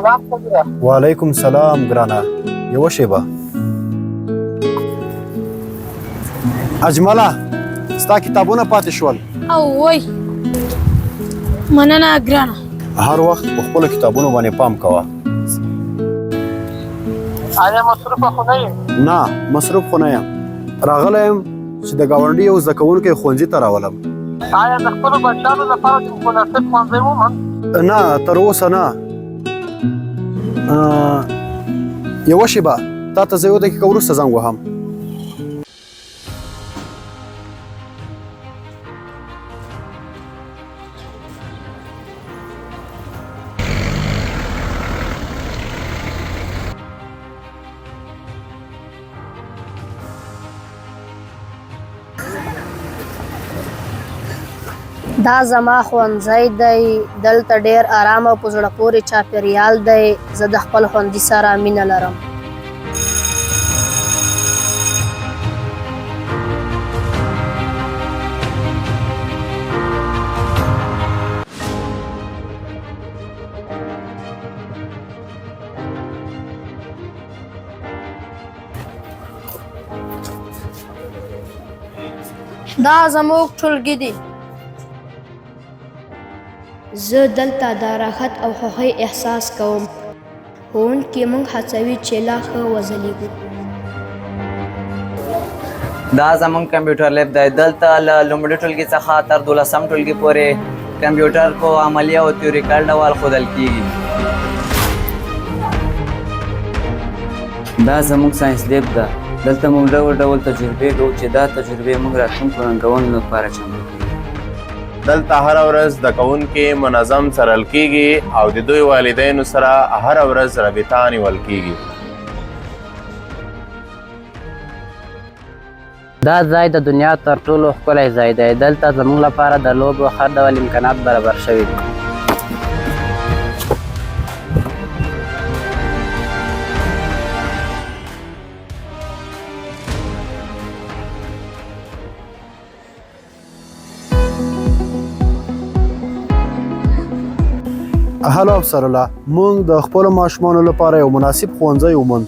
سلام صدیقه. وعلیکم سلام ګرانه. یوه شیبه اجمله ستا کتابونه پاتې شول. او وای مننه ګرانه. هر وخت په خپلو کتابونو باندې پام کوه. آیا مصروفه خو نه یې؟ نه مصروف خو نه یم. راغلی یم چې د ګاونډي یو زده کوونکی ښوونځي ته راولم. آیا د خپلو بچیانو لپاره د مناسب ښوونځی وموند؟ نه تر اوسه نه. یوه شیبه تا ته زه یوه دقیقه وروسته زنګ وهم. دا زما ښوونځی دی. دلته ډېر آرام او په زړه پورې چاپېریال دی. زه د خپل ښوونځي سره مینه لرم. دا زموږ ټولګي دي. زه دلته د راحت او خوښۍ احساس کوم. ښوونکي موږ هڅوي چې لا ښه وځلیږو. دا زموږ کمپیوټر لیب دی. دلته له لومړي ټولګي څخه تر 12م ټولګي پورې کمپیوټر په عملي او تیوریکل ډول ښودل کیږي. دا زموږ ساینس لیب ده. دلته موږ ډول ډول تجربې کوو چې دا تجربې موږ راتلونکو ننګونو لپاره چمتو کوي. دلته هره ورځ زده کوونکي منظم څارل کیږي او د دوی والدینو سره هره ورځ رابطه نیول کیږي. دا ځای د دنیا تر ټولو ښکلی ځای دی. دلته زموږ لپاره د لوبو هر ډول امکانات برابر شوي دي. هلو افسر الله، موږ د خپلو ماشومانو لپاره یو مناسب ښوونځی وموند.